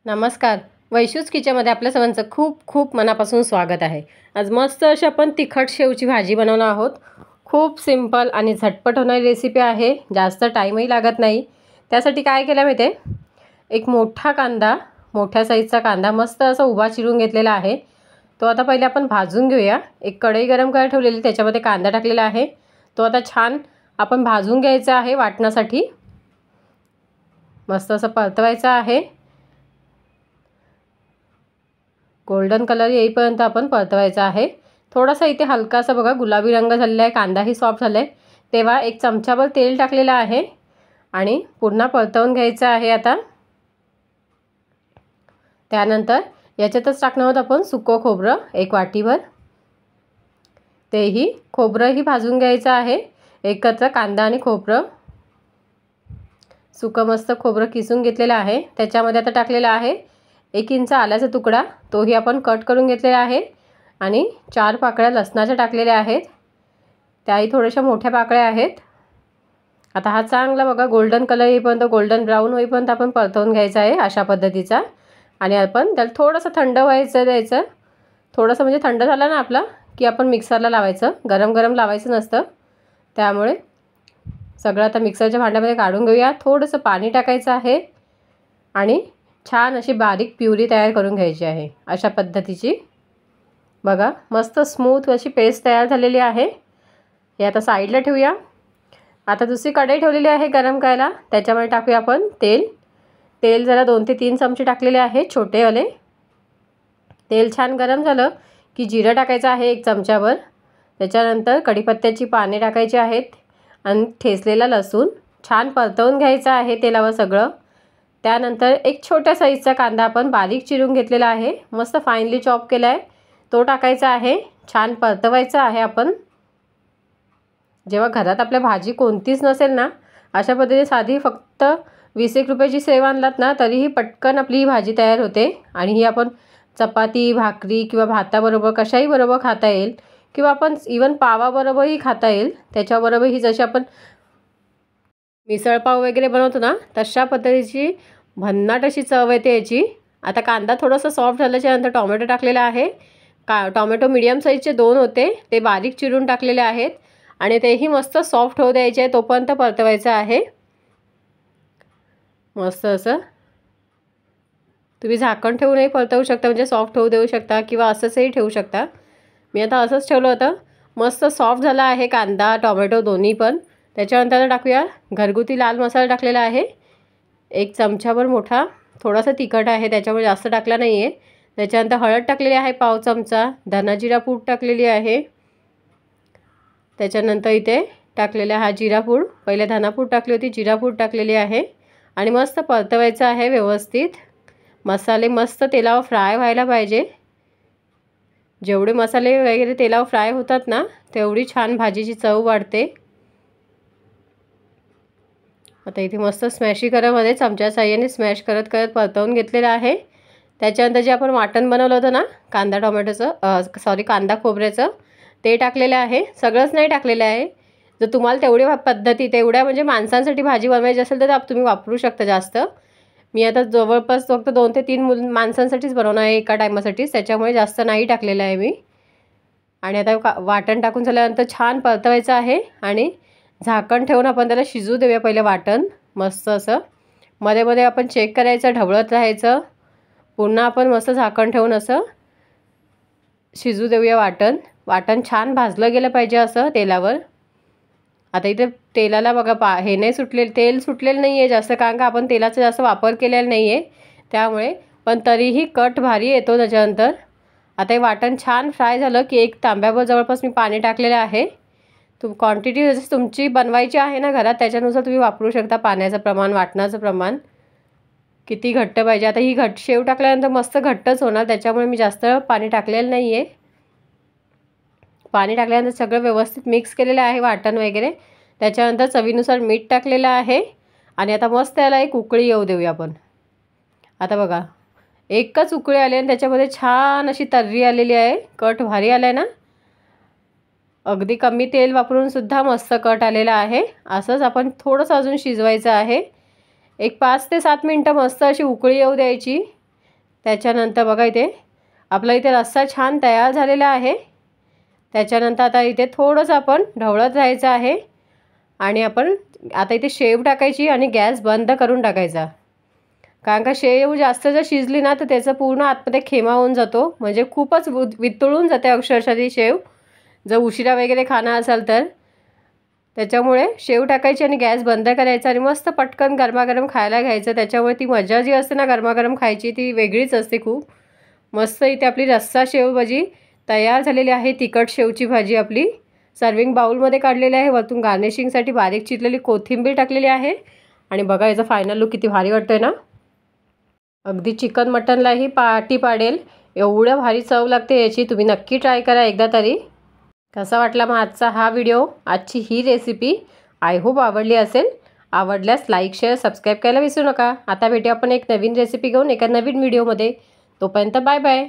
नमस्कार. वैशूज किचनमध्ये आपल्या सर्वांचं खूप खूप मनापासून स्वागत आहे. आज मस्त अशी आपण तिखट शेवची भाजी बनवणार आहोत. खूप सिंपल आणि झटपट होणारी रेसिपी आहे. जास्त टाईमही लागत नाही. त्यासाठी काय केलं माहिती आहे, एक मोठा कांदा, मोठ्या साईजचा कांदा मस्त असा उभा चिरून घेतलेला आहे. तो आता पहिले आपण भाजून घेऊया. एक कढई गरम करायला ठेवलेली, त्याच्यामध्ये कांदा टाकलेला आहे. तो आता छान आपण भाजून घ्यायचा आहे. वाटण्यासाठी मस्त असं परतवायचा आहे. गोल्डन कलर येईपर्यंत आपण परतवायचा आहे. थोडासा इथे हलकासा बघा गुलाबी रंग झालेला आहे, कांदाही सॉफ्ट झाला आहे. तेव्हा एक चमचाभर तेल टाकलेलं आहे आणि पुन्हा परतवून घ्यायचं आहे. आता त्यानंतर याच्यातच टाकणार आहोत आपण सुकं खोबरं एक वाटीभर. तेही खोबरंही भाजून घ्यायचं आहे. एकत्र कांदा आणि खोबरं, सुकं मस्त खोबरं किसून घेतलेलं आहे. त्याच्यामध्ये आता टाकलेलं आहे 1 इंच आल्याचा तुकडा, तोही आपण कट करून घेतलेला आहे. आणि 4 पाकळ्या लसणाच्या टाकलेल्या आहेत, त्याही थोड्याशा मोठ्या पाकळ्या आहेत. आता हा चांगला बघा गोल्डन कलर येईपर्यंत, गोल्डन ब्राऊन होईपर्यंत आपण परतवून घ्यायचा आहे अशा पद्धतीचा. आणि आपण त्याला थोडंसं थंड व्हायचं द्यायचं. थोडंसं म्हणजे थंड झाला ना आपला की आपण मिक्सरला लावायचं. गरम गरम लावायचं नसतं. त्यामुळे सगळं आता मिक्सरच्या भांड्यामध्ये काढून घेऊया. थोडंसं पाणी टाकायचं आहे आणि छान अशी बारीक प्युरी तयार करून घ्यायची आहे अशा पद्धतीची. बघा मस्त स्मूथ अशी पेस्ट तयार झालेली आहे. हे आता साईडला ठेवूया. आता दुसरी कढई ठेवलेली आहे गरम करायला. त्याच्यामध्ये टाकूया आपण तेल जरा 2 ते 3 चमचे टाकलेले आहे छोटेवाले. तेल छान गरम झालं की जिरं टाकायचं आहे 1 चमचाभर. त्याच्यानंतर कढीपत्त्याची पाने टाकायची आहेत आणि ठेचलेला लसूण छान परतवून घ्यायचं आहे तेलावर सगळं. त्यानंतर एक छोट्या साईजचा कांदा आपण बारीक चिरून घेतलेला आहे, मस्त फाईनली चॉप केला आहे, तो टाकायचा आहे. छान परतवायचा आहे आपण. जेव्हा घरात आपल्या भाजी कोणतीच नसेल ना, अशा पद्धतीने साधी फक्त 20-1 रुपयाची सेव आणलात ना, तरीही पटकन आपली ही भाजी तयार होते. आणि ही आपण चपाती, भाकरी किंवा भाताबरोबर कशाही बरोबर खाता येईल, किंवा आपण इवन पावाबरोबरही खाता येईल. त्याच्याबरोबर ही जशी आपण मिसळपाव वगैरे बनवतो ना, तशा पद्धतीची भन्नाट अशी चव येते याची. आता कांदा थोडंसं सॉफ्ट झाल्याच्यानंतर टोमॅटो टाकलेला आहे. टोमॅटो मीडियम साईजचे 2 होते, ते बारीक चिरून टाकलेले आहेत आणि तेही मस्त सॉफ्ट होऊ द्यायचे आहे. तोपर्यंत परतवायचं आहे मस्त असं. तुम्ही झाकण ठेवूनही परतवू शकता, म्हणजे सॉफ्ट होऊ देऊ शकता, किंवा असंचही ठेवू शकता. मी आता असंच ठेवलं होतं. मस्त सॉफ्ट झाला आहे कांदा टोमॅटो दोन्ही पण. त्याच्यानंतर टाकूया घरगुती लाल मसाला टाकलेला आहे 1 चमचाभर मोठा. थोडासा तिखट आहे त्याच्यामुळे जास्त टाकला नाही आहे. त्याच्यानंतर हळद टाकलेली आहे पाव चमचा. धना जिरा पूड टाकलेली आहे. त्याच्यानंतर इथे टाकलेला हा जिरा पूड, पहिले धना पूड टाकली होती, जिरा पूड टाकलेली आहे. आणि मस्त परतवायचं आहे व्यवस्थित. मसाले मस्त तेलावर फ्राय व्हायला पाहिजे. जेवढे मसाले वगैरे तेलावर फ्राय होतात ना, तेवढी छान भाजीची चव वाढते. आता इथे मस्त स्मॅशीकरमध्ये चमच्या साहाय्याने स्मॅश करत करत परतवून घेतलेलं आहे. त्याच्यानंतर जे आपण वाटण बनवलं होतं ना कांदा टोमॅटोचं, कांदा खोबऱ्याचं, ते टाकलेलं आहे. सगळंच नाही टाकलेलं आहे. जर तुम्हाला तेवढ्या पद्धती तेवढ्या म्हणजे माणसांसाठी भाजी बनवायची असेल तर तुम्ही वापरू शकता जास्त. मी आता जवळपास फक्त 2 ते 3 माणसांसाठीच बनवणार आहे एका टायमासाठीच, त्याच्यामुळे जास्त नाही टाकलेलं आहे मी. आणि आता वाटण टाकून झाल्यानंतर छान परतवायचं आहे आणि झाकण ठेवून आपण त्याला शिजू देऊया पहिलं वाटण मस्त असं. मध्ये मध्ये आपण चेक करायचं, ढवळत राहायचं. पुन्हा आपण मस्त झाकण ठेवून असं शिजू देऊया वाटण छान भाजलं गेलं पाहिजे असं तेलावर. आता इथे तेलाला बघा हे नाही सुटलेलं, तेल सुटलेलं नाही आहे जास्त, कारण का आपण तेलाचा जास्त वापर केलेला नाही आहे त्यामुळे. पण तरीही कट भारी येतो त्याच्यानंतर. आता हे वाटण छान फ्राय झालं की 1 तांब्याभर जवळपास मी पाणी टाकलेलं आहे. क्वांटिटी जशी तुमची बनवायची आहे ना घरात, त्याच्यानुसार तुम्ही वापरू शकता पाण्याचं प्रमाण, वाटणाचं प्रमाण किती घट्ट पाहिजे. आता ही शेव टाकल्यानंतर मस्त घट्टच होणार, त्याच्यामुळे मी जास्त पाणी टाकलेलं नाही आहे. पाणी टाकल्यानंतर सगळं व्यवस्थित मिक्स केलेलं आहे वाटण वगैरे. त्याच्यानंतर चवीनुसार मीठ टाकलेलं आहे आणि आता मस्त त्याला एक उकळी येऊ देऊया आपण. आता बघा एकच उकळी आली आणि त्याच्यामध्ये छान अशी तर्री आलेली आहे, कट भारी आला आहे ना. अगदी कमी तेल वापरून सुद्धा मस्त कट आलेला आहे. असंच आपण थोडंसं अजून शिजवायचं आहे. एक 5 ते 7 मिनटं मस्त अशी उकळी येऊ द्यायची. त्याच्यानंतर बघा इथे आपला इथे रस्सा छान तयार झालेला आहे। त्याच्यानंतर आता इथे थोडंसं आपण ढवळत राहायचं आहे आणि आपण आता इथे शेव टाकायची आणि गॅस बंद करून टाकायचा। कारण का शेव जास्त जर शिजली ना तर त्याचं पूर्ण आतमध्ये खेमा होऊन जातो, म्हणजे खूपच वितळून जाते अक्षरशः ती शेव जर उशिरा वगैरे खाणं असेल तर। त्याच्यामुळे शेव टाकायची आणि गॅस बंद करायचा आणि मस्त पटकन गरमागरम खायला घ्यायचं। त्याच्यामुळे ती मजा जी असते ना गरमागरम खायची ती वेगळीच असते खूप मस्त। इथे आपली रस्सा शेव भाजी तयार झालेली आहे। तिखट शेवची भाजी आपली सर्विंग बाउलमध्ये काढलेली आहे। वरतून गार्निशिंगसाठी बारीक चिरलेली कोथिंबीर टाकलेली आहे आणि बघा याचा फायनल लुक किती भारी वाटतोय ना, अगदी चिकन मटनलाही पाठी पाडेल एवढं भारी चव लागते याची। तुम्ही नक्की ट्राय करा एकदा तरी। कसा वाटला मग आजचा हा व्हिडिओ, आजची ही रेसिपी? आय होप आवडली असेल। आवडल्यास लाईक शेअर सबस्क्राईब करायला विसरू नका। आता भेटू आपण एक नवीन रेसिपी घेऊन एका नवीन व्हिडिओमध्ये। तोपर्यंत बाय बाय।